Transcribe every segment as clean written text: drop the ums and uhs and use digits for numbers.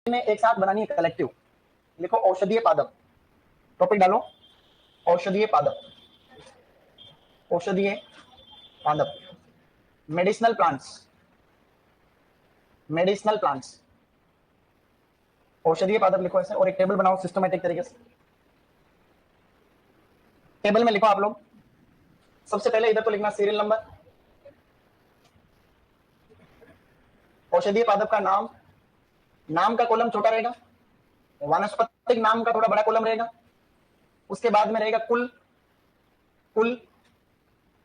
में एक साथ बनानी है कलेक्टिव। लिखो औषधीय पादप, टॉपिक डालो औषधीय पादप, औषधीय पादप, मेडिसिनल प्लांट्स, मेडिसिनल प्लांट्स, औषधीय पादप लिखो ऐसे, और एक टेबल बनाओ सिस्टमेटिक तरीके से। टेबल में लिखो आप लोग, सबसे पहले इधर तो लिखना सीरियल नंबर, औषधीय पादप का नाम, नाम का कॉलम छोटा रहेगा, वानस्पतिक नाम का थोड़ा बड़ा कॉलम रहेगा, उसके बाद में रहेगा कुल, कुल,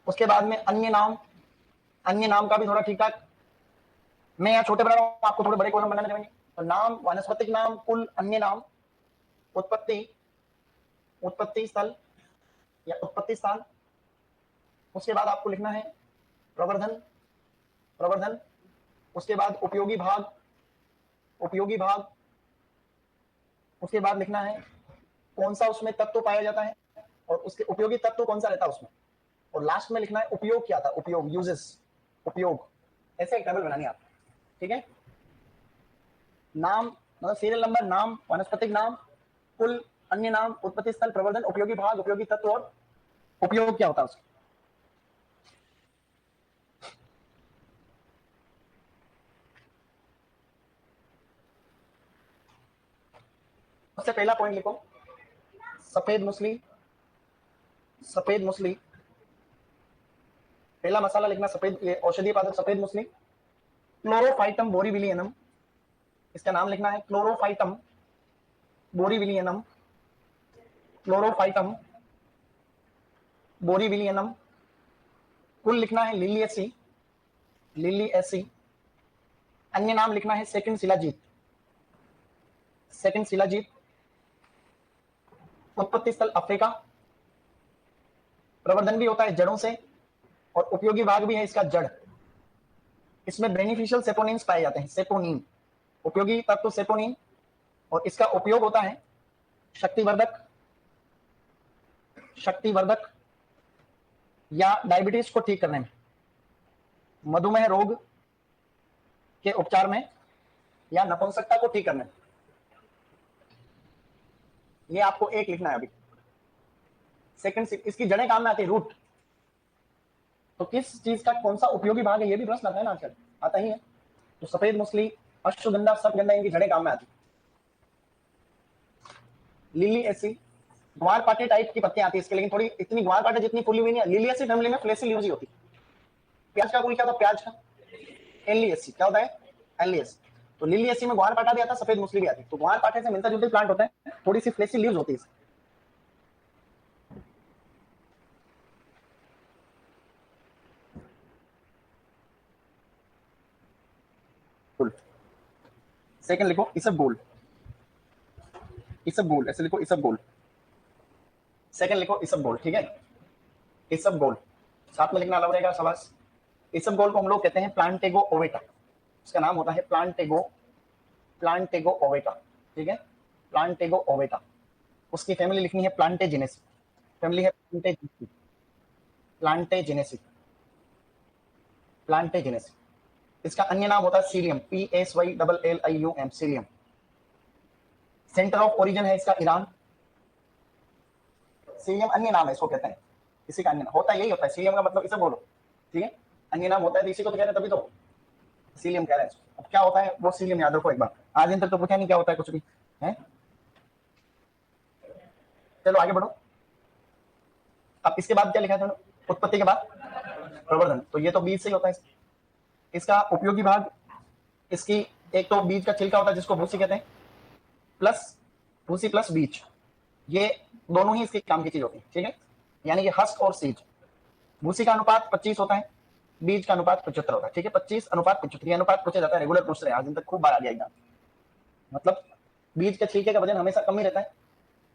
उसके बाद में अन्य नाम, अन्य नाम का भी थोड़ा ठीक ठाक। मैं यहाँ छोटे बना रहा हूँ, आपको थोड़े बड़े कॉलम बनाने देंगे। तो नाम, वानस्पतिक नाम, कुल, अन्य नाम, उत्पत्ति, उत्पत्ति स्थल या उत्पत्ति स्थान, उसके बाद आपको लिखना है प्रवर्धन, प्रवर्धन, उसके बाद उपयोगी भाग, उपयोगी भाग, उसके बाद लिखना है कौन सा उसमें तत्व पाया जाता है और उसके उपयोगी तत्व कौन सा रहता है उसमें, और लास्ट में लिखना है उपयोग क्या था, उपयोग, यूजेस, उपयोग। ऐसे एक टेबल बनानी है आप, ठीक है। नाम मतलब सीरियल नंबर, नाम, वनस्पतिक नाम, कुल, अन्य नाम, उत्पत्ति स्थल, प्रवर्धन, उपयोगी भाग, उपयोगी तत्व और उपयोग क्या होता है उसका। सबसे पहला पॉइंट लिखो सफेद मुसली, सफेद मुसली, पहला मसाला लिखना सफेद, ये औषधीय पादप सफेद मुसली, क्लोरोफाइटम बोरीविलियनम, इसका नाम लिखना है क्लोरोफाइटम बोरीविलियनम, क्लोरोफाइटम बोरीविलियनम। कुल लिखना है लिलियसी, लिलियसी। अन्य नाम लिखना है सेकंड शिलाजीत, सेकंड शिलाजीत। उत्पत्ति स्थल अफ्रीका, प्रवर्धन भी होता है जड़ों से और उपयोगी भाग भी है इसका जड़। इसमें बेनिफिशियल सेपोनिन्स पाए जाते हैं, सेपोनिन, उपयोगी तत्व सेपोनिन, और इसका उपयोग होता है शक्तिवर्धक, शक्तिवर्धक या डायबिटीज को ठीक करने में, मधुमेह रोग के उपचार में या नपुंसकता को ठीक करने में। ये आपको एक लिखना है अभी। सेकंड, इसकी जड़ें काम में आती है, रूट। तो किस चीज का कौन सा उपयोगी भाग है, ये भी प्रश्न आता है ना आजकल, आता ही है। तो सफेद मुसली, अश्वगंधा, सफगंधा, इनकी जड़ें काम में आती। लिली ऐसी ग्वारपाठे टाइप की पत्तियां आती है इसके, लेकिन थोड़ी इतनी ग्वारपाठे जितनी फुली हुई नहीं है। लिलियसी फैमिली में फ्लेसी लीव्स ही होती है। प्याज का कुल क्या होता है, प्याज का एलियसी क्या होता है, एलियस। तो लिलियसी में ग्वारपाठा भी आता है, सफेद मुसली भी आती है। तो ग्वारपाठे से मिलता जुलता प्लांट होता है, थोड़ी सी फ्लेसी लीव्स होती है। सेकंड लिखो इसबगोल, इसबगोल ऐसे लिखो, इसबगोल। सेकंड लिखो इसबगोल, ठीक है। इसबगोल साथ में लिखना अलाउ रहेगा, शाबाश। इसबगोल को हम लोग कहते हैं प्लांटेगो ओवेटा, इसका नाम होता है प्लांटेगो, प्लांटेगो ओवेटा, ठीक है, प्लांटेगो ओवेटा। उसकी फैमिली लिखनी है प्लांटेजिनेसी, फैमिली है प्लांटेजिनेसी, प्लांटेजिनेसी, प्लांटेजिनेसी। इसका अन्य नाम होता है cilium, PSYLLIUM, cilium. Centre of origin है इसका ईरान। सीलियम अन्य नाम है, इसको कहते हैं, इसी का अन्य नाम होता है, यही होता है सीलियम का मतलब, इसे बोलो, ठीक है। अन्य नाम होता है तो इसी को तो कह रहे हैं, तभी तो सीलियम कह रहे हैं। अब क्या होता है वो सीलियम याद रखो एक बार, आज दिन तक तो पूछा नहीं क्या होता है कुछ भी है। चलो आगे बढ़ो। अब इसके बाद क्या लिखा है, उत्पत्ति के बाद प्रवर्धन, तो ये तो बीज से ही होता है। इसका उपयोगी भाग, इसकी एक तो बीज का छिलका होता है जिसको भूसी कहते हैं, प्लस भूसी प्लस बीज, ये दोनों ही इसके काम की चीज होती है, ठीक है। यानी कि हस्क और सीज। भूसी का अनुपात 25 होता है, बीज का अनुपात 75 होता है, ठीक है। 25:75 अनुपात पूछा जाता है, रेगुलर पूछ रहे हैं, आज दिन तक खूब बार आ गया एग्जाम। मतलब बीज के छिलके का वजन हमेशा कम ही रहता है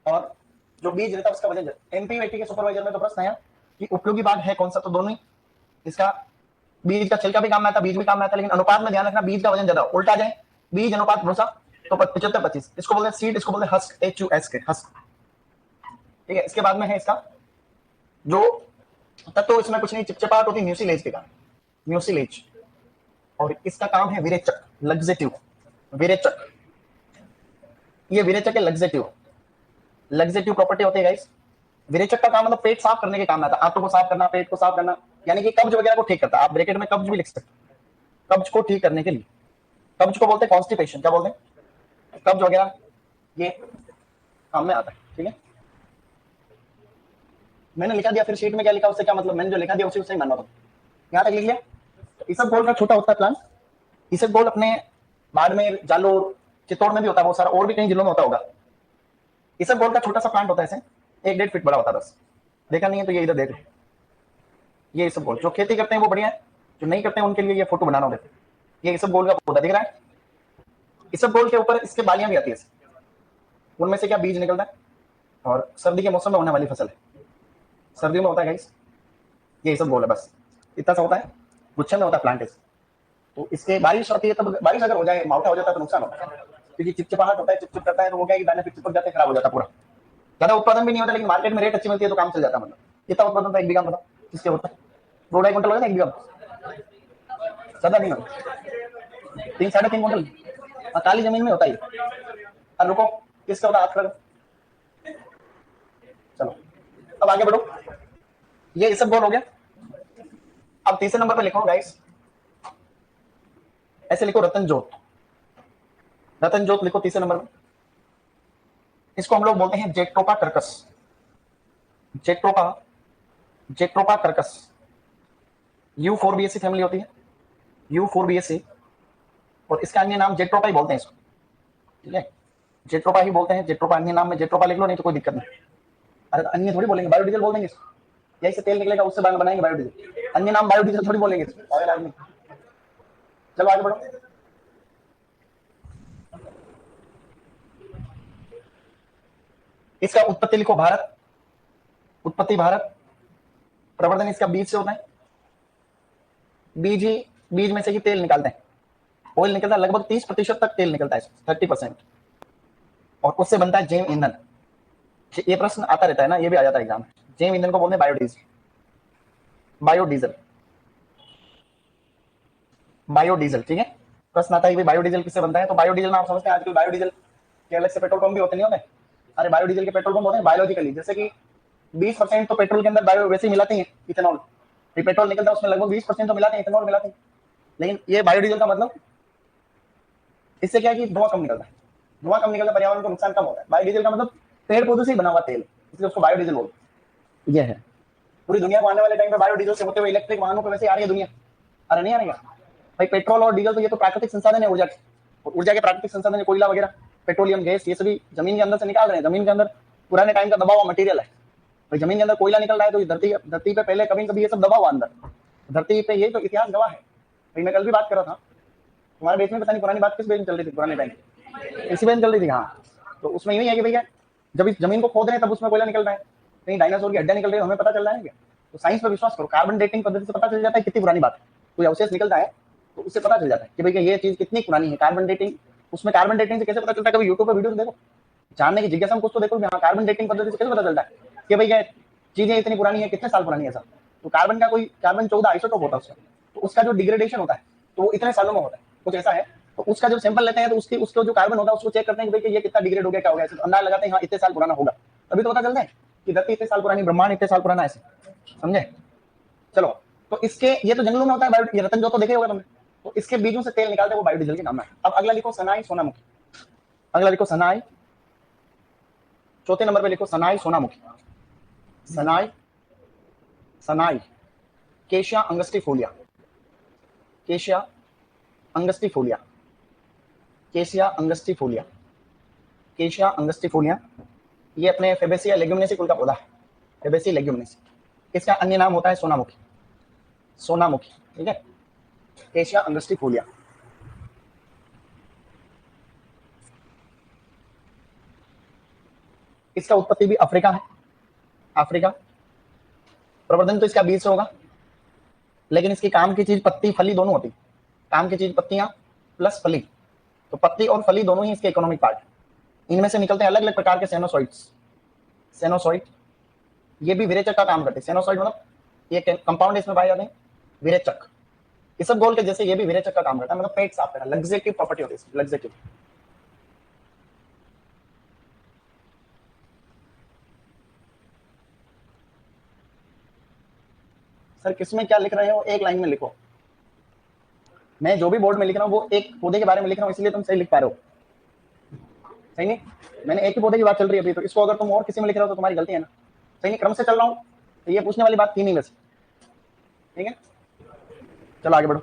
और जो बीज रहता है उसका वजन। एमपीवीटी के सुपरवाइजर में तो प्रश्न आया कि उपयोगी भाग है कौन सा, तो दोनों ही। इसका बीज का छिलका भी काम में आता है, बीज भी काम में आता है, लेकिन अनुपात में ध्यान रखना, बीज का वजन ज्यादा, उल्टा जाए बीज अनुपात भूसा तो 75-25। इसको बोलते हैं सीड, इसको बोलते हैं हस्क, HUSK, हस्क, ठीक है। इसके बाद में है इसका जो तत्व, इसमें कुछ नहीं, चिपचिपाहट होती है म्यूसिलेज के कारण, म्यूसिलेज। और इसका काम है विरेचक, लग्जेटिव, विरेचक, ये विरेचक है लग्जेटिव, लग्जेटिव प्रॉपर्टी होती है गाइस। विरेचक का काम मतलब पेट साफ करने के काम में आता है, आंतों को साफ करना, पेट को साफ करना, यानी कि कब्ज वगैरह को ठीक करता है। आप ब्रैकेट में कब्ज भी लिख सकते हैं, कब्ज को ठीक करने के लिए। कब्ज को बोलते हैं कॉन्स्टिपेशन, क्या बोलते हैं, कब्ज वगैरह ये काम में आता है। ठीक है, मैंने लिखा दिया, फिर शीट में क्या लिखा उससे क्या मतलब, मैंने जो लिखा दिया उसी उससे ही मानना होता। यहाँ तक लिख लिया। इसबगोल का छोटा होता है प्लांट, इसबगोल अपने बाड़मेर, जालोर, चित्तौड़ में भी होता है बहुत सारा, और भी कई जिलों में होता होगा। इसबगोल का छोटा सा प्लांट होता है, ऐसे 1-1.5 फीट बड़ा होता है बस। देखा नहीं है तो ये इधर देख लो, ये इसबगोल। जो खेती करते हैं वो बढ़िया है, जो नहीं करते हैं उनके लिए ये फोटो बनाना होता है। ये इसबगोल का पौधा दिख रहा है, इसबगोल के ऊपर इसके बालियां भी आती है, उनमें से क्या बीज निकलता है, और सर्दी के मौसम में होने वाली फसल है, सर्दियों में होता है गाइस। ये इसबगोल है, बस इतना सा होता है, गुच्छे में होता है प्लांट। तो इसके बारिश होती है, तब बारिश अगर हो जाए, मावठा हो जाता है तो नुकसान होता है, क्योंकि चिपचिपाहट होता है, चिपचिप करता है तो वो क्या है कि दाने फिर चिपक जाते हैं, खराब हो जाता है पूरा। ज्यादा उत्पादन भी नहीं होता, लेकिन मार्केट में रेट अच्छी मिलती है तो काम चल जाता है। मतलब कितना उत्पादन होता है 1 बीघा में, बताओ किसके होता है? 2-2.5 क्विंटल होता है 1 बीघा में, ज्यादा नहीं होता, 3-3.5 क्विंटल काली जमीन में होता है। अब रुको, किसका होता है? हाथ खड़ा। चलो अब आगे बढ़ो, ये इसबगोल हो गया। अब तीसरे नंबर पे लिखो गाइस, ऐसे लिखो रतन जोत, रतन जोत लिखो तीसरे नंबर में। इसको हम लोग बोलते हैं jatropha Kirkus, jatropha, jatropha Kirkus. U4BAC family होती है, U4BAC, और इसका अन्य नाम जेट्रोपा ही बोलते हैं इसको। ठीक है, जेट्रोपा ही बोलते हैं, जेट्रोपा अन्य नाम में जेट्रोपा लिख लो, नहीं तो कोई दिक्कत नहीं। अरे अन्य थोड़ी बोलेंगे, बायोडीजल बोल देंगे इसको, यही से तेल निकलेगा, उससे बनाएंगे बायोडीजल, अन्य नाम बायोडीजल थोड़ी बोलेंगे इसको, अगर आदमी। चलो आगे बढ़ो। इसका उत्पत्ति लिखो भारत, उत्पत्ति भारत। प्रवर्धन इसका बीज से होता है, बीज ही, बीज में से ही तेल निकालते हैं, ऑयल निकलता है, लगभग 30% तक तेल निकलता है, 30%, और उससे बनता है जैव ईंधन। ये प्रश्न आता रहता है ना, ये भी आ जाता है एग्जाम में। जैव ईंधन को बोलते हैं बायोडीजल, बायोडीजल, बायोडीजल। ठीक है, प्रश्न आता है कि बायोडीजल किससे बनता है, तो बायोडीजल में आप समझते हैं आजकल बायोडीजल के अलग से पेट्रोल पंप भी होते नहीं होते। अरे बायोडीजल के पेट्रोल पंप होते हैं बायोलॉजिकली, जैसे कि 20% तो पेट्रोल के अंदर बायो वैसे ही मिलाते हैं, इथेनॉल, पेट्रोल निकलता है उसमें लगभग 20% तो मिलाते हैं, इथेनॉल मिलाते हैं। लेकिन ये बायोडीजल का मतलब, इससे क्या है कि धुआं कम निकलता है, धुआं कम निकलता है, पर्यावरण को नुकसान कम होता है। बायोडीजल का मतलब पेड़ पौधे से ही बना हुआ तेल, इसलिए उसको बायोडीजल बोलते हैं। ये है पूरी दुनिया को आने वाले टाइम पे बायोडीजल से होते हुए इलेक्ट्रिक वाहनों पे वैसे आ रही है दुनिया। अरे नहीं आ रही भाई, पेट्रोल और डीजल तो ये तो प्राकृतिक संसाधन है ऊर्जा के, ऊर्जा के प्राकृतिक संसाधन है, कोयला वगैरह, पेट्रोलियम गैस, ये सभी जमीन के अंदर से निकाल रहे हैं। जमीन के अंदर पुराने टाइम का दबा हुआ मटेरियल है भाई, जमीन के अंदर कोयला निकल रहा है तो धरती पे पहले कभी कभी ये सब दबा हुआ अंदर धरती पे, ये तो इतिहास गवाह है भाई। मैं कल भी बात कर रहा था, तुम्हारे बेच में पता नहीं पुरानी बात किस बेच में चल रही थी, पुराने टाइम इसी बेच में चल रही थी। हाँ, तो उसमें यही है कि भैया जब इस जमीन को खोद रहे हैं तब उसमें कोयला निकल रहा है, कहीं डायनासोर की हड्डियां निकल रही है, हमें पता चल रहा है क्या? तो साइंस पर विश्वास करो, कार्बन डेटिंग पद्धति से पता चल जाता है कितनी पुरानी बात है। कोई अवशेष निकलता है तो उससे पता चल जाता है कि भैया ये चीज कितनी पुरानी है। कार्बन डेटिंग, उसमें कार्बन डेटिंग से कैसे पता चलता है? कभी यूट्यूब पर वीडियो देखो, जानने की जिज्ञासा कुछ तो देखो, हाँ कार्बन डेटिंग पद्धति से कैसे पता चलता है कि भैया चीजें इतनी पुरानी है, कितने साल पुरानी है सब। तो कार्बन का कोई कार्बन 14 आइसोटोप होता है उसका, तो उसका जो डिग्रेडेशन होता है तो वो इतने सालों में होता है, कुछ ऐसा है। तो उसका जब सैंपल लेते हैं तो उसको जो कार्बन होता है उसको चेक करते हैं कि भाई ये कितना डिग्रेड हो गया, क्या हो गया, अंदाज लगाते हैं हाँ इतने साल पुराना होगा, तभी तो पता चलता है कि धरती इतने साल पुरानी, ब्रह्मांड इतने साल पुराना, ऐसे समझे। चलो, तो इसके ये तो जंगलों में होता है बायो, ये रतन जो तो देखे होगा तुमने, तो इसके बीजों से तेल निकालते हैं, वो बायोडीजल के नाम है। अब अगला लिखो सनाई सोनामुखी, अगला लिखो सनाई, चौथे नंबर पे लिखो सनाई सोनामुखी, सनाई, सनाई केशिया अंगस्टिफोलिया, केशिया अंगस्टिफोलिया, केशिया अंगस्टिफोलिया, केशिया अंगस्टिफोलिया। ये अपने फेबेसिया लेग्यूमिनेसी कुल का पौधा है, फेबेसिया लेग्यूमिनेसी। इसका अन्य नाम होता है सोनामुखी, सोनामुखी। ठीक है, केशिया अंगस्टिफोलिया। इसका उत्पत्ति भी अफ्रीका है, अफ्रीका। प्रवर्धन तो इसका बीज से होगा, लेकिन इसकी काम की चीज पत्ती फली दोनों होती, काम की चीज पत्तियां प्लस फली, तो पत्ती और फली दोनों ही इसके इकोनॉमिक पार्ट। इनमें से निकलते हैं अलग अलग प्रकार के सेनोसॉइड्स, सेनोसॉइड, ये भी विरेचक का काम करते हैं। सेनोसॉइड मतलब ये कंपाउंड इसमें पाए जाते हैं, विरेचक। इसबगोल के जैसे ये भी विरेचक का काम करता है, मतलब पेट साफ करना, लग्जेटिव प्रॉपर्टी होती है, लग्जेटिव। सर किसमें क्या लिख रहे हो, एक लाइन में लिखो। मैं जो भी बोर्ड में लिख रहा हूँ वो एक पौधे के बारे में लिख रहा हूँ, इसलिए तुम सही लिख पा रहे हो। सही नहीं, मैंने एक ही पौधे की बात चल रही है अभी, तो इसको अगर तुम और किसी में लिख रहे हो तो तुम्हारी गलती है ना। सही नहीं, क्रम से चल रहा हूँ, तो ये पूछने वाली बात थी नहीं वैसे। ठीक है, चलो आगे बढ़ो।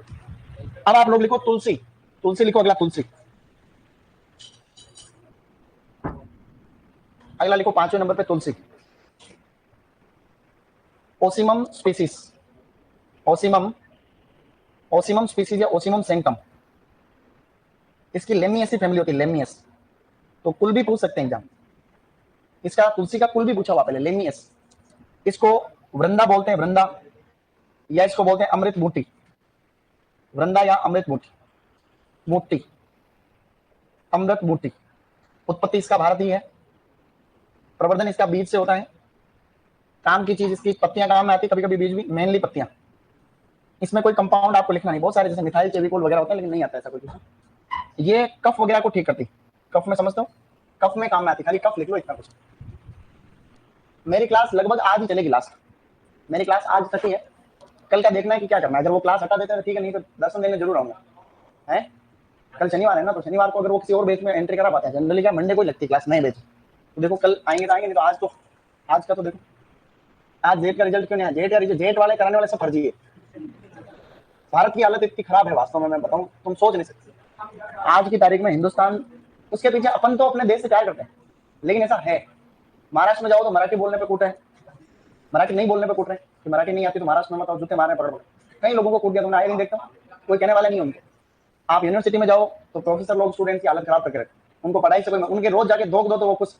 अब आप लोग लिखो तुलसी, तुलसी लिखो, अगला तुलसी। अगला लिखो 5वें नंबर पे तुलसी। Ocimum species, Ocimum, Ocimum species या ओसिमम सेंक्टम, इसकी लेमिएसी फैमिली होती है, लेमियस। तो कुल भी पूछ सकते हैं एग्जाम, इसका तुलसी का कुल भी पूछा हुआ पहले, लेमियस। इसको वृंदा बोलते हैं, वृंदा, या इसको बोलते हैं अमृत बूटी, वृंदा या अमृत बूटी, बूटी, अमृत बूटी। उत्पत्ति इसका भारत ही है, प्रवर्धन इसका बीज से होता है, काम की चीज इसकी पत्तियां काम में आती है, कभी कभी बीज भी, मेनली पत्तियां। इसमें कोई कंपाउंड आपको लिखना नहीं, बहुत सारे जैसे मिथाइल फेविकोल वगैरह होता है, लेकिन नहीं आता ऐसा कोई। ये कफ वगैरह को ठीक करती, कफ में समझते हो, कफ में काम में आती, खाली कफ लिख लो, इतना कुछ। मेरी क्लास लगभग आज ही चलेगी, लास्ट मेरी क्लास आज तक ही है, कल का देखना है कि क्या करना है। अगर वो क्लास हटा देते हैं ठीक है, नहीं तो दर्शन देने जरूर आऊंगा। है कल शनिवार है ना, तो शनिवार को अगर वो किसी और बेच में एंट्री करा पाते हैं, जनरली क्या मंडे को ही लगती है क्लास, नए बेच। तो देखो कल आएंगे तो आएंगे, नहीं तो आज तो, आज का तो देखो, आज जेट का रिजल्ट क्यों नहीं आया, जेट वाले कराने वाले सब फर्जी है। भारत की हालत इतनी खराब है वास्तव में, मैं बताऊं तुम सोच नहीं सकते। आज की तारीख में हिंदुस्तान, उसके पीछे अपन तो अपने देश से प्यार करते हैं, लेकिन ऐसा है। महाराष्ट्र में जाओ तो मराठी बोलने पे कूट है, मराठी नहीं बोलने पे कूट रहे हैं कि मराठी नहीं आती तो महाराष्ट्र में मत आओ, जूते मारने पड़ रहे। कई लोगों को कूट दिया, तुमने आए नहीं देखता, कोई कहने वाला नहीं है उनके। आप यूनिवर्सिटी में जाओ तो प्रोफेसर लोग स्टूडेंट की हालत खराब करके रखते, उनको पढ़ाई से कोई, उनके रोज जाके धोख दो तो वो कुछ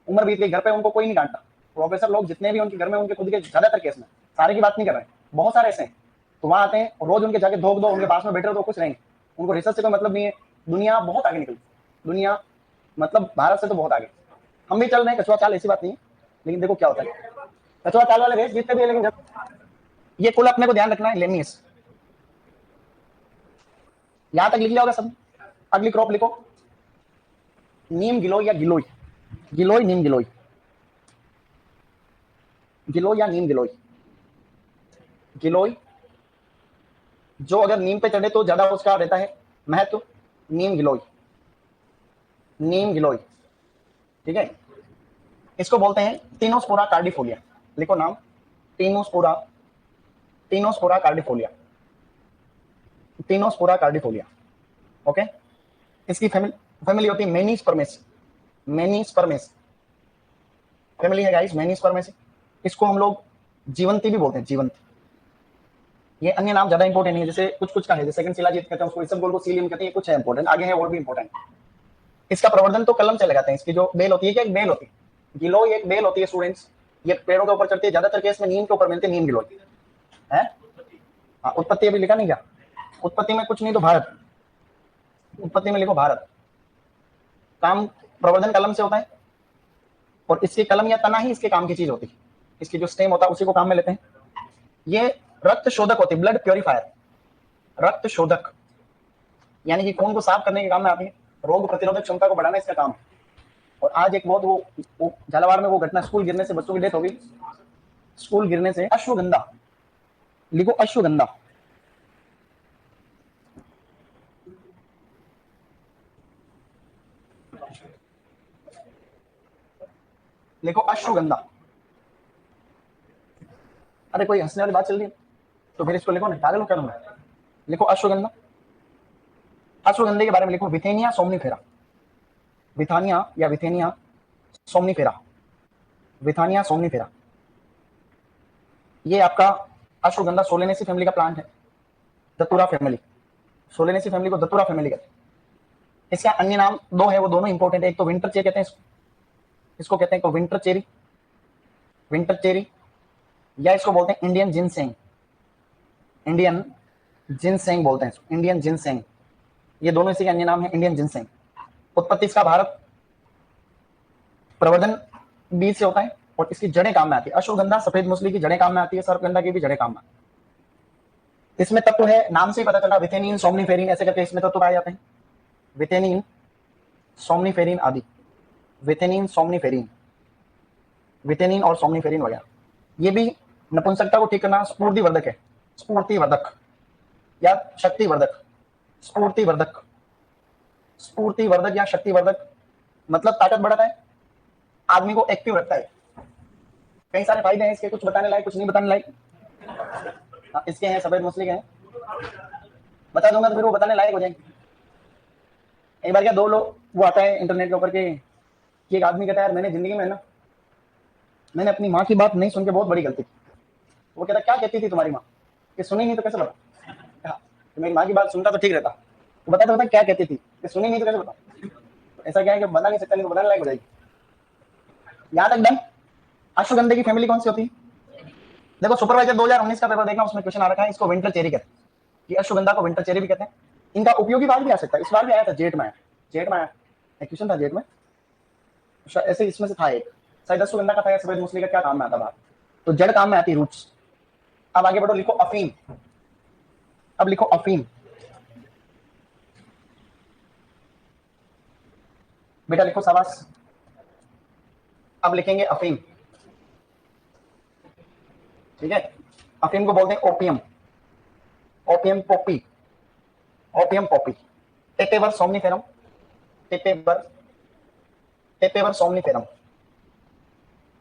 उम्र बीत गई, घर पे उनको कोई नहीं डांटता। प्रोफेसर लोग जितने भी उनके घर में, उनके खुद के ज्यादातर केस में, सारे की बात नहीं कर रहे हैं, बहुत सारे ऐसे हैं, तो वहां आते हैं और रोज उनके जाके धोख दो, उनके पास में बैठे रहो तो कुछ नहीं, उनको रिसर्च से कोई मतलब नहीं है। दुनिया बहुत आगे निकली, दुनिया मतलब भारत से तो बहुत आगे। हम भी चल रहे हैं कछुआ चाल, ऐसी बात नहीं है, लेकिन देखो क्या होता है, कछुआ चाल वाले रेस जीतते भी है, लेकिन जब ये कुल अपने को ध्यान रखना है, लेमियस। यहां तक लिख लिया होगा सब। अगली क्रॉप लिखो, नीम गिलोय या गिलोय, गिलोय नीम गिलोय, गिलोय या नीम गिलोय। गिलोय जो अगर नीम पे चढ़े तो ज्यादा उसका रहता है महत्व, नीम गिलोय, नीम गिलोय। ठीक है, इसको बोलते हैं टीनोस्पोरा कार्डिफोलिया, लिखो नाम, Tinospora, Tinospora cordifolia, Tinospora cordifolia. Okay, इसकी फैमिली होती है मेनीस्पर्मेस, मेनीस्पर्मेस फैमिली है गाइस, मेनीस्पर्मेस। इसको हम लोग जीवंती भी बोलते हैं, जीवंती। ये अन्य नाम ज्यादा इंपॉर्टेंट नहीं है, जैसे कुछ कुछ का है, जैसे सेकंड शिलाजीत कहते हैं उसको, इसबगोल को सीलियम कहते हैं, कुछ है इंपॉर्टेंट, आगे है और भी इंपॉर्टेंट। इसका प्रवर्धन तो कलम से लगाते हैं, इसकी जो बेल होती है, क्या एक बेल होती है, गिलोय एक बेल होती है स्टूडेंट्स, ये पेड़ों के ऊपर चढ़ती है, ज्यादातर केस में नीम के ऊपर मिलती है, नीम गिलोय है। हाँ, उत्पत्ति अभी लिखा नहीं क्या, उत्पत्ति में कुछ नहीं तो भारत, उत्पत्ति में लिखो भारत। काम प्रवर्धन कलम से होता है, और इसकी कलम या तना ही इसके काम की चीज होती है, इसकी जो स्टेम होता है उसी को काम में लेते हैं। ये रक्त शोधक होती है, ब्लड प्योरीफायर, रक्त शोधक, यानी कि खून को साफ करने के काम में आती है, रोग प्रतिरोधक क्षमता को बढ़ाना इसका काम है। और आज एक बहुत वो झालावाड़ में वो घटना, स्कूल गिरने से बच्चों की डेथ हो गई, स्कूल गिरने से। अश्वगंधा लिखो, अश्वगंधा, लिखो अश्वगंधा। अरे कोई हंसने वाली बात चल रही है तो फिर इसको लिखो ना, पागल कर दूंगा। लिखो अश्वगंधा, अश्वगंधे के बारे में लिखो विथेनिया सोमनीफेरा, विथानिया या विथेनिया सोमनीफेरा, विथानिया सोमनीफेरा। ये आपका अश्वगंधा सोलेनेसी फैमिली का प्लांट है, दतुरा फैमिली, सोलेनेसी फैमिली को दतुरा फैमिली कहते हैं। इसका अन्य नाम दो है, वो दोनों इंपॉर्टेंट है, एक तो विंटर चेरी कहते हैं इसको कहते हैं विंटर चेरी, विंटर चेरी, या इसको बोलते हैं इंडियन जिनसेंग, इंडियन जिनसेंग बोलते हैं इसको, इंडियन जिनसेंग। ये दोनों इसी के अन्य नाम है, इंडियन जिनसेंग। उत्पत्ति इसका भारत, प्रवर्धन बीज से होता है, और इसकी जड़ें काम में आती है। अश्वगंधा सफेद मूसली की जड़ें काम में आती है, सर्पगंधा की भी जड़ें काम में आती है। इसमें तत्व है, नाम से ही पता चला, विथेनिन सोमनीफेरिन ऐसे करके इसमें तत्व पाए जाते हैं, विथेनिन सोमनीफेरिन आदि, विथेनिन सोमनीफेरिन, विथेनिन और सोमनीफेरिन वगैरह। ये भी नपुंसकता को ठीक करना स्फूर्तिवर्धक है, स्फूर्तिवर्धक या शक्तिवर्धक, स्फूर्तिवर्धक, स्फूर्तिवर्धक या शक्तिवर्धक मतलब ताकत बढ़ाता है, आदमी को एक्टिव रखता है। कई सारे फायदे हैं इसके, कुछ बताने लायक कुछ नहीं बताने लायक। इसके हैं सफेद मछली के हैं, बता दूंगा तो फिर वो बताने लायक हो जाएंगे। एक बार क्या दो लोग वो आता है इंटरनेट के ऊपर कि एक आदमी कहता है यार मैंने जिंदगी में ना मैंने अपनी माँ की बात नहीं सुन के बहुत बड़ी गलती की। वो कहता क्या कहती थी तुम्हारी माँ, कि सुनी नहीं तो कैसे बता, तो मेरी माँ की बात सुनता तो ठीक रहता। वो बता क्या कहती थी, कि सुनी नहीं तो कैसे बता। ऐसा क्या है कि बता नहीं सकता, नहीं तो बताने लायक हो जाएगी। यहाँ तक डन। अश्वगंधे की फैमिली कौन सी होती है? देखो सुपरवाइजर 2019 का पेपर देखना, उसमें क्वेश्चन आ रखा है, इसको विंटर चेरी कहते हैं, कि अश्वगंधा को विंटर चेरी भी कहते हैं। इनका उपयोगी भाग भी आ सकता है, इस बार भी आया था, जेठ में आया, जेठ में आया क्वेश्चन था, जेठ में ऐसे इसमें से था एक, शायद अश्वगंधा का था या सफेद मूसली का, क्या काम में आता बात, तो जड़ काम में आती रूट्स। अब आगे बढ़ो, लिखो अफीम। अब लिखो अफीम, बेटा लिखो शाबाश। अब लिखेंगे अफीम, ठीक है। अफीम को बोलते हैं opium, opium poppy, opium poppy. Papaver somniferum, Papaver, Papaver somniferum,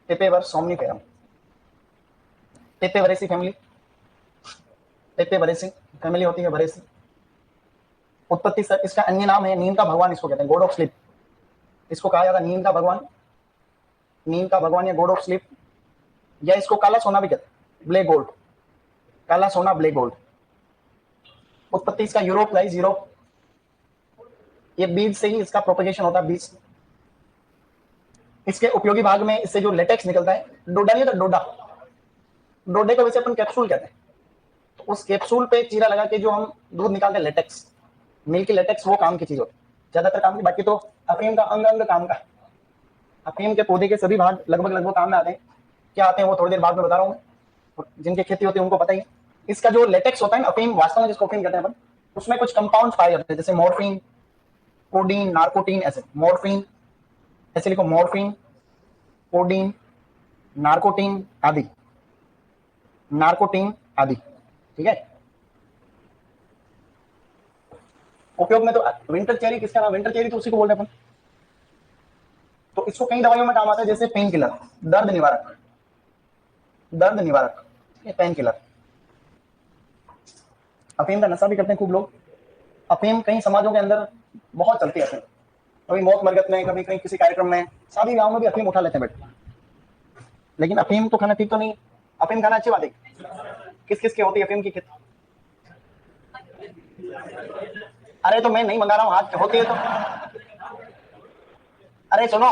Papaver somniferum, Papaveraceae family, Papaveraceae family होती है, वरेसी। उत्पत्ति सर इसका अन्य नाम है नींद का भगवान, इसको कहते हैं गॉड ऑफ स्लीप, इसको कहा जाता है नींद का भगवान, नींद का भगवान या गॉड ऑफ स्लीप, या इसको काला सोना भी कहते हैं, ब्लैक गोल्ड, काला सोना ब्लैक गोल्ड। उत्पत्ति इसका यूरोप लाइज, यूरोप। ये बीज से ही इसका प्रोपगेशन होता है, बीज। इसके उपयोगी भाग में इससे जो लेटेक्स निकलता है, डोडा नहीं होता, डोडा, डोडे को वैसे अपन कैप्सूल कहते हैं, तो उस कैप्सूल पे चीरा लगा के जो हम दूध निकालते हैं, लेटेक्स, मिल्की लेटेक्स, वो काम की चीज होती है, ज्यादातर काम की। बाकी तो अफीम का अंग अंग काम का, अफीम के पौधे के सभी भाग लगभग लगभग काम में आते हैं। क्या आते हैं वो थोड़ी देर बाद में बता रहा हूँ, जिनकी खेती होती है उनको पता ही। इसका जो लेटेक्स होता है ना, अफीम वास्तव में जिसको अफीम कहते हैं अपन, उसमें कुछ कंपाउंड पाए जाते हैं, जैसे मॉर्फिन, कोडीन, नार्कोटीन, ऐसे। मॉर्फिन ऐसे लिखो, मॉर्फिन, कोडीन, नार्कोटीन आदि, नार्कोटीन आदि, ठीक है। उपयोग में तो विंटर चेरी, किसका नाम विंटर चेरी, तो उसी को बोलते हैं अपन। तो इसको कई दवाइयों में काम आता है, जैसे पेन किलर, दर्द निवारक, दर्द निवारक, पेन किलर। अफीम का नशा भी करते हैं खूब लोग। अफीम कई समाजों के अंदर बहुत चलती है अफीम, कभी मौत मरगत में, कभी कहीं किसी कार्यक्रम में, शादी गांव में भी अफीम उठा लेते हैं बेटे। लेकिन अफीम तो खाना ठीक तो नहीं, अफीम खाना अच्छी बात है। किस किस की होती है अफीम की खेती? अरे तो मैं नहीं मंगा रहा हूँ, हाथ होती है तो। अरे सुनो,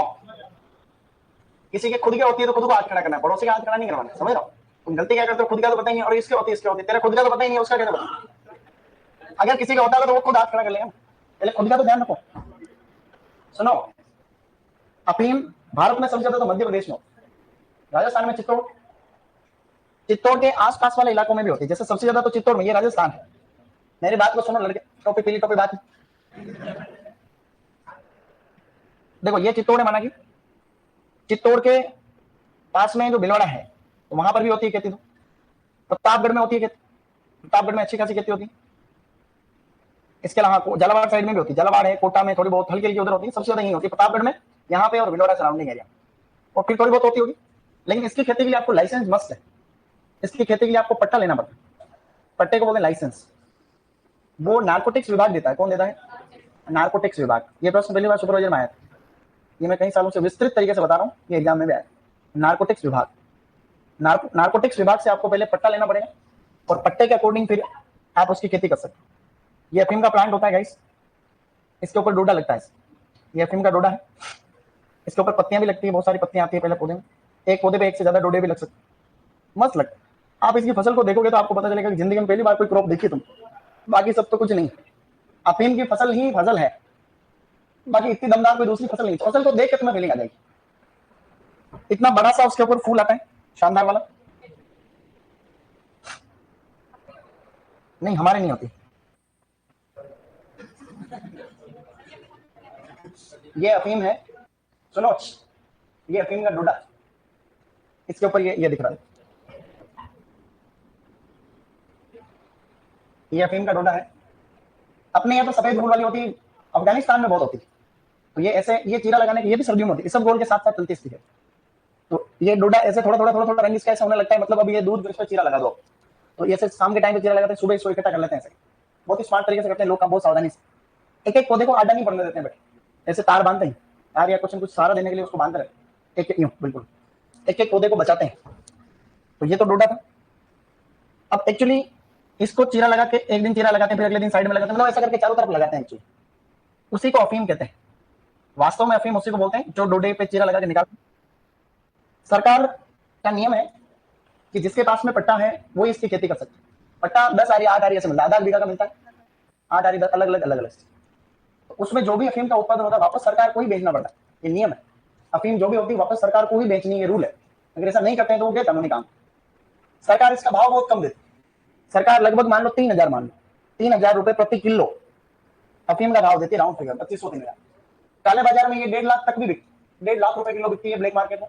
किसी के खुद के होती है तो खुद को हाथ खड़ा करना है, पड़ोसी का हाथ खड़ा नहीं करवाना, समझ रहा हो? तुम गलती क्या करते हो, खुद का तो पता ही नहीं, और इसके होती है, इसके होती है, तेरा खुद का तो पता ही नहीं, उसका कैसे पता? अगर किसी का होता है तो वो खुद हाथ खड़ा कर लेगा, पहले खुद का तो ध्यान रखो। सुनो, अफीम भारत में सबसे ज्यादा तो मध्य प्रदेश में, राजस्थान में चित्तौड़, चित्तौड़ के आसपास वाले इलाकों में भी होती है, जैसे सबसे ज्यादा तो चित्तौड़ में, ये राजस्थान है। मेरी बात को सुनो लड़के, टोपी पीली टोपी बात। देखो ये चित्तौड़ है, माना कि चित्तौड़ के पास में जो भिलवाड़ा है, तो वहां पर भी होती है खेती। तो प्रतापगढ़ में होती है खेती, प्रतापगढ़ में अच्छी खासी खेती होती है। इसके अलावा झालावाड़ साइड में भी होती है, झालावाड़ है, कोटा में थोड़ी बहुत हल्की हल्की उधर होती है, सबसे ज्यादा यही होती है प्रतापगढ़ में, यहाँ पे और भिलवाड़ा सराउंडिंग एरिया, और फिर थोड़ी बहुत होती होगी। लेकिन इसकी खेती के लिए आपको लाइसेंस मस्ट है, इसकी खेती के लिए आपको पट्टा लेना पड़ता है, पट्टे को बोलते हैं लाइसेंस। वो नार्कोटिक्स विभाग देता है। कौन देता है? नार्कोटिक्स विभाग। ये प्रश्न पहली बार सुपरवाइजर में आया था, ये मैं कई सालों से विस्तृत तरीके से बता रहा हूँ, ये एग्जाम में भी आया। नार्कोटिक्स विभाग, नार्कोटिक्स विभाग से आपको पहले पट्टा लेना पड़ेगा, और पट्टे के अकॉर्डिंग फिर आप उसकी खेती कर सकते हैं। ये अफीम का प्लांट होता है गाइस, इसके ऊपर डोडा लगता है, ये अफीम का डोडा है, इसके ऊपर पत्तियां भी लगती है, बहुत सारी पत्तियां आती है पहले पौधे में, एक पौधे पे एक से ज्यादा डोडे भी लग सकते, मस्त लगता है। आप इसकी फसल को देखोगे तो आपको पता चलेगा कि जिंदगी में पहली बार कोई क्रॉप देखी तुम, बाकी सब तो कुछ नहीं, अफीम की फसल ही फसल है, बाकी इतनी दमदार कोई दूसरी फसल नहीं। फसल को देख के तुम्हें फीलिंग आ जाएगी, इतना बड़ा सा उसके ऊपर फूल आता है, शानदार वाला। नहीं हमारे नहीं होती, ये अफीम है, सुनो, ये अफीम का डोडा, इसके ऊपर ये दिख रहा है, ये अफीम का डोडा है। अपने यहाँ तो सफेद धूल वाली होती है, अफगानिस्तान में बहुत होती है। तो ये ऐसे, ये चीरा लगाने की, ये भी सर्दियों में होती है, सब गोल के साथ साथ चलती है। तो ये डोडा ऐसे थोड़ा थोड़ा थोड़ा थोड़ा रंग इसका ऐसा होने लगता है, मतलब अब ये दूध इस पर चीरा लगा दो, तो ये ऐसे शाम के टाइम पे चीरा लगाते हैं, सुबह इसको इकट्ठा कर लेते हैं। ऐसे बहुत ही स्मार्ट तरीके से करते हैं लोग, काम बहुत सावधानी से। एक एक पौधे को आडा नहीं पड़ने देते हैं बेटे, ऐसे तार बांधते हैं, तार या कुछ न कुछ सहारा देने के लिए उसको बांधते रहते, एक एक यूं बिल्कुल, एक एक पौधे को बचाते हैं। तो ये तो डोडा था। अब एक्चुअली इसको चीरा लगा के एक दिन चीरा लगाते हैं, फिर अगले दिन साइड में लगाते हैं, मतलब ऐसा करके चारों तरफ लगाते हैं एक्चुअली। उसी को अफीम कहते हैं। वास्तव में अफीम उसी को बोलते हैं जो डोडे पे चीरा लगा के निकालते हैं। सरकार का नियम है कि जिसके पास में पट्टा है वो इसकी खेती कर सकते हैं। पट्टा 10 आरी 8 आरी ऐसे मिलता है, आधा बीघा का मिलता है, 8 आरी 10 अलग अलग। तो उसमें जो भी अफीम का उत्पादन होता है वापस सरकार को ही बेचना पड़ता है, ये नियम है। अफीम जो भी होती है वापस सरकार को ही बेचनी, ये रूल है। अगर ऐसा नहीं करते हैं तो वो क्या कानूनी काम। सरकार इसका भाव बहुत कम देती, सरकार लगभग मान लो 3000 मान लो 3000 रुपए प्रति किलो अफीम का भाव देती है, राउंड फिगर 2500 3000। काले बाजार में ये 1.5 लाख तक भी बिकती, 1.5 लाख रुपए किलो बिकती है ब्लैक मार्केट में,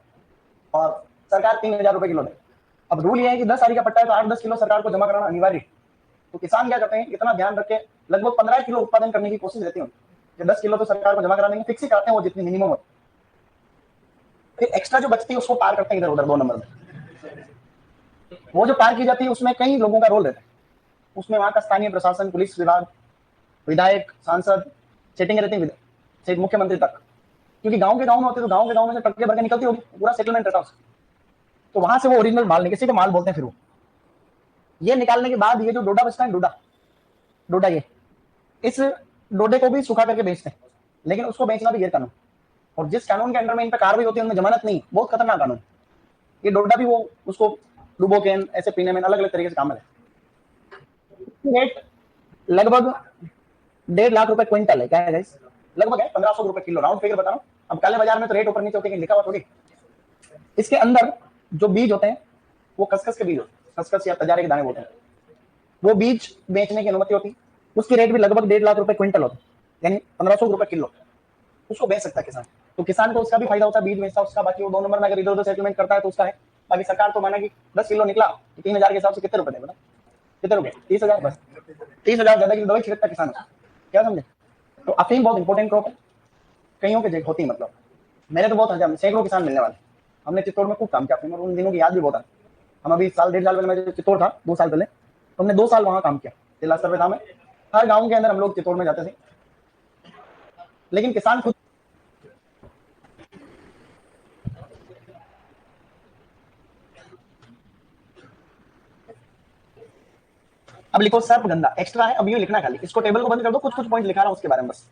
और सरकार 3000 रुपए किलो दे। अब रूल ये है कि 10 आरी का पट्टा है तो 8-10 किलो सरकार को जमा कराना अनिवार्य। तो किसान क्या करते हैं, इतना ध्यान रख के लगभग 15 किलो उत्पादन करने की कोशिश रहती है, 10 किलो तो सरकार को जमा करा देंगे, फिक्स ही कराते हैं वो जितनी मिनिमम हो। फिर एक्स्ट्रा जो बचती है उसको पार करते हैं इधर उधर 2 नंबर में। वो जो पार की जाती है उसमें कई लोगों का रोल रहता है, उसमें वहां का स्थानीय प्रशासन, पुलिस विभाग, विधायक, सांसद, सेटिंग रहती है मुख्यमंत्री तक, क्योंकि गांव के गांव में होते तो गांव के गांव में से ट्रक भर के निकलती होगी, पूरा सेटलमेंट रहता है उसका। तो वहां से वो ओरिजिनल माल निकलती है, माल बोलते हैं। फिर वो ये निकालने के बाद ये जो डोडा बचता है, डोडा ये, इस डोडे को भी सुखा करके बेचते हैं, लेकिन उसको बेचना भी गैर कानून। और जिस कानून के अंडर में इन पर कार्रवाई होती है उनमें जमानत नहीं, बहुत खतरनाक कानून। ये डोडा भी वो उसको डुबो के ऐसे पीने में अलग अलग तरीके से काम है। रेट लगभग 1.5 लाख रुपए क्विंटल है, क्या है गाइस, लगभग है 1500 रुपए किलो, राउंड फिगर बता रहा हूँ। अब काले बाजार में तो रेट ऊपर नीचे होते हैं, लिखा हुआ थोड़ी। इसके अंदर जो बीज होते हैं वो खसखस के बीज होते हैं, खसखस या तजारे के दाने होते हैं, वो बीज बेचने की अनुमति होती है। उसकी रेट भी लगभग 1.5 लाख रुपए क्विंटल होती है, यानी 1500 रुपए किलो। उसको बेच सकता है किसान, तो किसान को उसका भी फायदा होता है, बीज बेचता है उसका, बाकी वो 2 नंबर में अगर इधर उधर सेटलमेंट करता है तो उसका है। बाकी सरकार तो माना कि 10 किलो निकला 3000 के हिसाब से कितने रुपए देगा, कितने रुपए, 30,000, बस 30,000 ज्यादा की दवाई छिड़कता किसान, क्या समझे। तो अफीम बहुत इंपॉर्टेंट क्रॉप है, कईयों के होती है, मतलब मेरे तो बहुत हजार सैकड़ों किसान मिलने वाले। हमने चित्तौड़ में खूब काम किया अफीम, और उन दिनों की याद भी बहुत है। हम अभी साल 1.5 साल पहले मैं चित्तौड़ था, 2 साल पहले, तो हमने 2 साल वहां काम किया, जिला स्तर पे था मैं। हर गांव के अंदर हम लोग चित्तौड़ में जाते थे, लेकिन किसान खुद। अब लिखो सर्पगंधा, एक्स्ट्रा है, अब यूं लिखना खाली, इसको टेबल को बंद कर दो, कुछ कुछ पॉइंट लिखा रहा हूं उसके बारे में बस।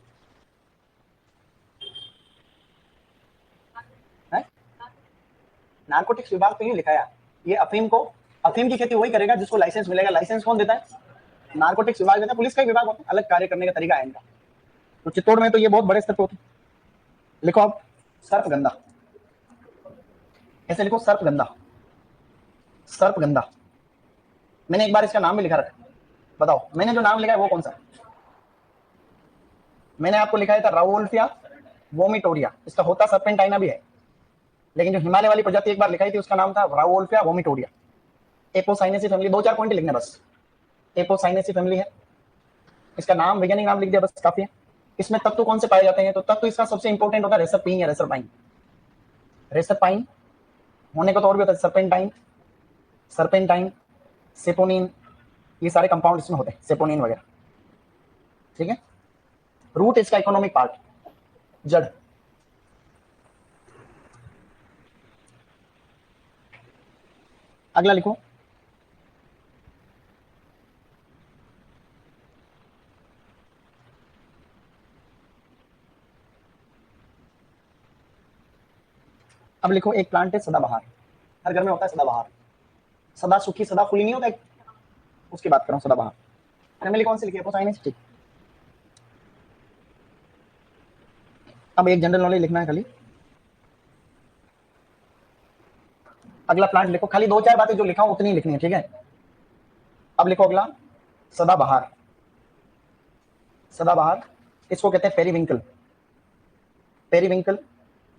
नारकोटिक्स विभाग तो यूं लिखा है, ये अफीम की खेती वही करेगा जिसको लाइसेंस मिलेगा। लाइसेंस कौन देता है, नारकोटिक्स विभाग देता है, पुलिस का ही विभाग होता है, अलग कार्य करने का तरीका है इनका। तो चित्तौड़ में तो ये बहुत बड़े स्तर पर होते। लिखो आप सर्पगंधा, ऐसे लिखो सर्पगंधा, सर्पगंधा। मैंने एक बार इसका नाम भी लिखा रखा, बताओ मैंने जो नाम लिखा है वो कौन सा है। मैंने आपको लिखा था राउल्फिया वोमिटोरिया, इसका होता सर्पेंटाइना भी है, लेकिन जो हिमालय वाली प्रजाति एक बार लिखाई थी उसका नाम था Rauvolfia vomitoria. Apocynaceae family, 2-4 point लिखने बस। एपोसाइनेसी फैमिली है, इसका नाम, वैज्ञानिक नाम लिख दिया बस, काफी है। इसमें तत्व कौन से पाए जाते हैं, तो तत्व इसका सबसे इंपॉर्टेंट होता है रेसरपीन या रेसरपाइन। रेसरपाइन होने को तो और भी होता है, सर्पेंटाइन, सर्पेंटाइन, सेपोनिन, ये सारे कंपाउंड इसमें होते हैं, सेपोनिन वगैरह, ठीक है। रूट इसका इकोनॉमिक पार्ट, जड़। अगला लिखो अब लिखो एक प्लांट है सदाबहार, हर घर में होता है सदाबहार, सदा सुखी सदा फूली नहीं होता, उसकी बात कर रहा हूं, सदाबहार। फैमिली कौन सी लिखी है, एपोसाइनेसी, ठीक। अब एक जनरल नॉलेज लिखना है खाली। अगला प्लांट लिखो, खाली 2-4 बातें जो लिखा हूं उतनी लिखनी है, ठीक है। अब लिखो अगला सदाबहार, सदाबहार इसको कहते हैं पेरीविंकल, पेरीविंकल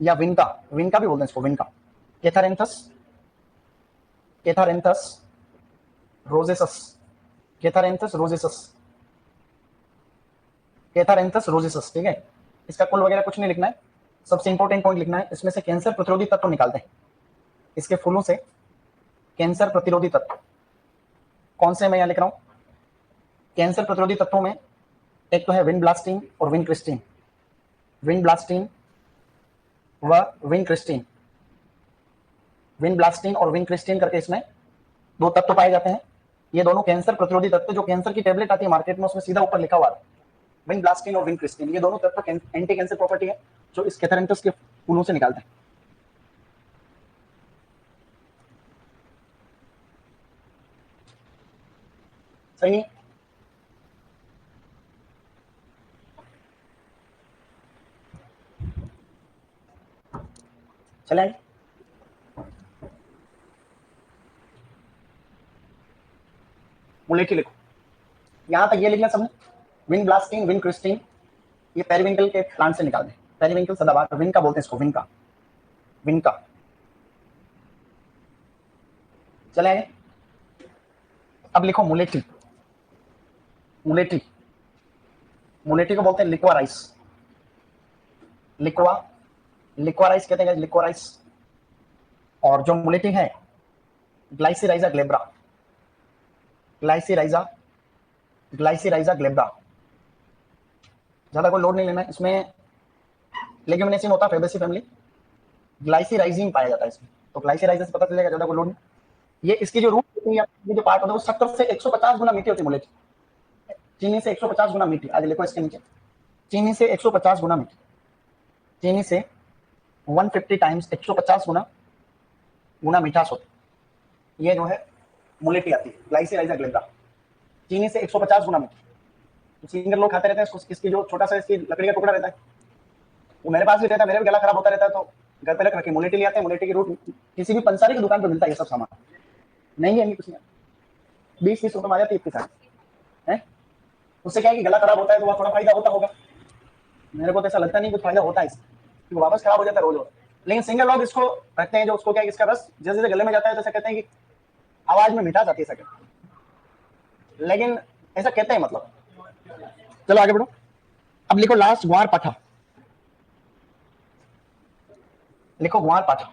या विनका, विनका भी बोलते हैं इसको, विनका। कैथारेंथस, कैथारेंथस रोजेसस, कैथारेंथस रोजेसस, कैथारेंथस रोजेसस, ठीक है। इसका कुल वगैरह कुछ नहीं लिखना है, सबसे इंपॉर्टेंट पॉइंट लिखना है, इसमें से कैंसर प्रतिरोधी तत्व निकालते हैं, इसके फूलों से कैंसर प्रतिरोधी तत्व कौन से मैं यहाँ लिख रहा हूँ। कैंसर प्रतिरोधी तत्वों में एक तो है विनब्लास्टीन और विनक्रिस्टीन, विनब्लास्टीन व विनक्रिस्टीन, विनब्लास्टीन और विनक्रिस्टीन करके इसमें दो तत्व पाए जाते हैं। ये दोनों कैंसर प्रतिरोधी तत्व, जो कैंसर की टेबलेट आती है मार्केट में उसमें सीधा ऊपर लिखा हुआ है विनब्लास्टीन और विनक्रिस्टीन, ये दोनों तत्व एंटी कैंसर प्रॉपर्टी है जो इस कैथारेंथस के फूलों से निकालते हैं। सही नहीं? चले आगे। मुलेठी लिखो, यहां तक ये लिखना सबने। विनब्लास्टीन, विनक्रिस्टीन, ये पेरिविंकल के प्लांट से निकालते हैं। पेरिविंकल सदाबहार, विनका बोलते हैं इसको, विनका, विनका। चले आगे। अब लिखो मुलेठी, मुलेठी, मुलेठी को बोलते हैं लिक्वा राइस, लिक्वा, लिक्वा राइस कहते हैं, लिक्वा राइस। और जो मुलेठी है ग्लाइसिराइजा ग्लेब्रा, ग्लाइसिराइजा, ग्लाइसिराइजा ग्लेब्रा। ज्यादा कोई लोड नहीं लेना है, इसमें लेग्यूमिनेसियम होता है, फेबेसी फैमिली, ग्लाइसिराइजिन पाया जाता है इसमें, तो ग्लाइसिराइजा से पता चलेगा, ज्यादा कोई लोड नहीं। ये इसकी जो रूट होती है, ये जो पार्ट होता है वो 70 से 150 गुना मीठी होती है मुलेठी, चीनी से 150 गुना मीठी। आज लिखो इसके नीचे, चीनी से 150 गुना मीठी, चीनी से 150 टाइम्स 150 गुना मिठास होती। ये जो है मुलेठी आती है, ग्लाइसिराइजा ग्लेब्रा, चीनी से 150 गुना मीठी। तो सिंगर लोग खाते रहते हैं इसकी जो छोटा सा इसकी लकड़ी का टुकड़ा रहता है, वो मेरे पास भी रहता है, मेरे भी गला खराब होता रहता है, तो घर पे रख रखे मुलेठी ले आते हैं। मुलेठी की रूट किसी भी पंसारी की दुकान पर मिलता है, ये सब सामान नहीं है, कुछ नहीं, 20-30 रुपए में आ जाती है इतनी सारी है। उससे क्या है कि गला खराब होता है तो वहाँ थोड़ा फायदा होता होगा, मेरे को तो ऐसा लगता नहीं कुछ फायदा होता है इससे, क्योंकि वापस खराब हो जाता है रोज रोज। लेकिन सिंगर लोग इसको रखते हैं, जो उसको क्या है, इसका रस जैसे जैसे गले में जाता है तो ऐसा कहते हैं कि आवाज में मिठास आती है सके, लेकिन ऐसा कहते हैं मतलब। चलो आगे बढ़ो। अब लिखो लास्ट ग्वार पाठा, लिखो ग्वार पाठा,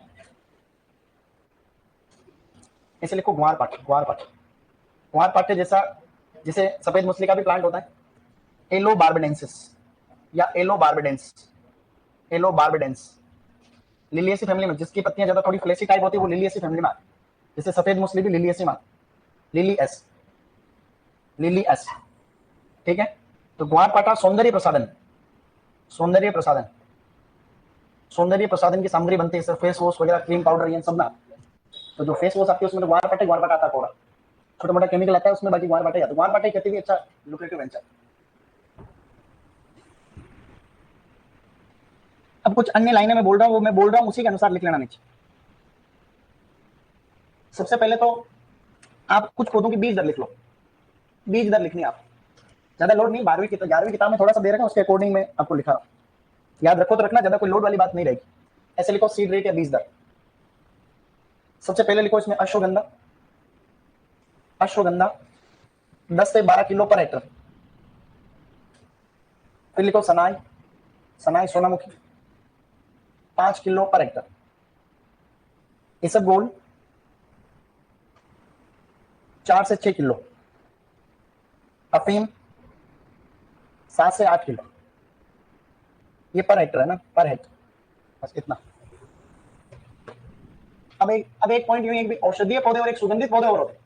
ऐसे लिखो ग्वार पाठा, ग्वार पाठा, ग्वार पाठे जैसा जैसे सफेद मछली का भी प्लांट होता है, एलो बार्बेडेंसिस या एलो बार्बेडेंस, एलो बार्बेडेंस, लिलियेसी फैमिली में, जिसकी पत्तियां ज्यादा थोड़ी फ्लेसी टाइप होती है वो लिलियेसी फैमिली में, जैसे सफेद मछली भी लिलियेसी में, लिली एस, लिली एस, ठीक है। तो ग्वार पाठा सौंदर्य प्रसाधन, सौंदर्य प्रसाधन, सौंदर्य प्रसाधन की सामग्री बनती है, फेस वॉश वगैरह, क्रीम पाउडर, ये सब ना। तो जो फेस वॉश आती है उसमें तो ग्वार पाठा आता है थोड़ा, छोटा मोटा केमिकल आता है उसमें, बाकी ग्वार पाठा आता है। ग्वार पाठा कहते भी अच्छा लुक्रेटिव वेंचर। अब कुछ अन्य लाइनें मैं बोल रहा हूँ, वो मैं बोल रहा हूँ उसी के अनुसार लिख लेना नीचे। सबसे पहले तो आप कुछ पौधों की बीज दर लिख लो, बीज दर लिखनी है आप, ज्यादा लोड नहीं, 11वीं किताब में थोड़ा सा दे रखा है, उसके अकॉर्डिंग मैं आपको लिखा रहा हूँ, याद रखो तो रखना, ज्यादा कोई लोड वाली बात नहीं रहेगी। ऐसे लिखो सीड रेट या बीज दर। सबसे पहले लिखो इसमें अश्वगंधा, अश्वगंधा 10 से 12 किलो पर हेक्टर। फिर लिखो सनाई, सनाई सोनामुखी 5 किलो पर हेक्टर। इसबगोल 4 से 6 किलो। अफीम 7 से 8 किलो। ये पर हेक्टर है ना, पर हेक्टर, बस इतना। अब एक पॉइंट यूं है कि औषधीय पौधे और एक सुगंधित पौधे और होते हैं।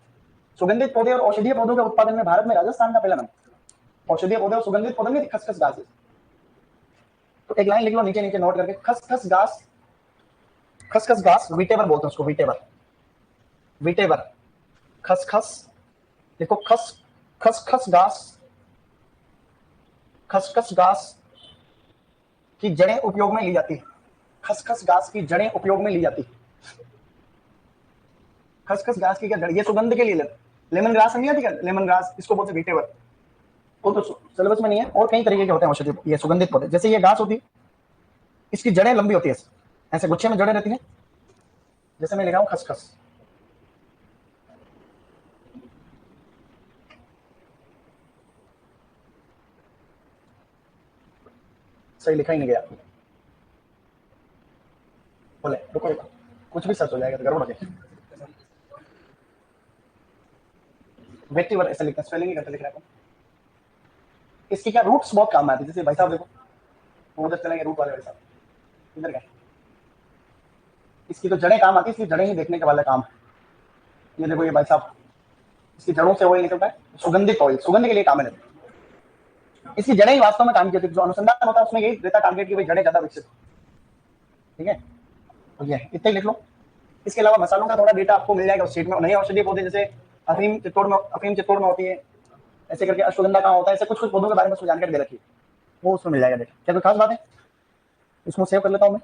सुगंधित पौधे और औषधीय पौधों के उत्पादन में भारत में राजस्थान का पहला नंबर। औषधीय पौधे और सुगंधित पौधे में खसखस घास। तो एक लाइन लिख लो नीचे नीचे नोट करके, खसखस घास, खसखस घास वीटेवर बोलते हैं उसको, वीटेवर, वीटेवर, खसखस, देखो खस, खसखस घास, खसखस घास की जड़ें उपयोग में ली जाती है, खसखस घास की जड़ें उपयोग में ली जाती है। खसखस घास की क्या जड़, ये सुगंध के लिए, लेमन ग्रास नहीं आती क्या, लेमन ग्रास, इसको बोलते वीटेवर। वो तो सिलेबस में नहीं है, और कई तरीके के होते हैं औषधि, ये सुगंधित पौधे। जैसे ये घास होती है, इसकी जड़ें लंबी होती है, ऐसे गुच्छे में जड़ें रहती हैं, जैसे मैं लिखा हूं खसखस। सही लिखा ही नहीं गया। बोले रुको रुको, कुछ भी सर्च हो जाएगा तो गड़बड़ हो जाएगी। वेटिवर ऐसे लिखना, स्पेलिंग ही करते लिख रहा है। इसकी क्या रूट्स बहुत काम में आती है, जैसे भाई साहब देखो वो उधर चलेंगे रूट वाले भाई साहब, इधर गए, इसकी तो जड़ें काम आती है, इसकी जड़ें ही देखने के वाला काम है। ये देखो ये भाई साहब, इसकी जड़ों से ऑयल निकलता है, सुगंधित ऑयल, सुगंध के लिए काम है। इसकी जड़ें ही वास्तव में काम की होती है, जो अनुसंधान होता है उसमें यही रहता टारगेट की भाई जड़ें ज्यादा विकसित, ठीक है। तो ये इतना ही लिख लो। इसके अलावा मसालों का थोड़ा डेटा आपको मिल जाएगा उस शीट में। नए औषधीय पौधे जैसे अफीम चित्तौड़ में होती है, ऐसे करके अश्वगंधा कहाँ होता है, ऐसे कुछ कुछ पौधों के बारे में जानकारी दे रखी है, वो उसमें मिल जाएगा डेटा। क्या कोई खास बात है? इसको सेव कर लेता हूँ मैं।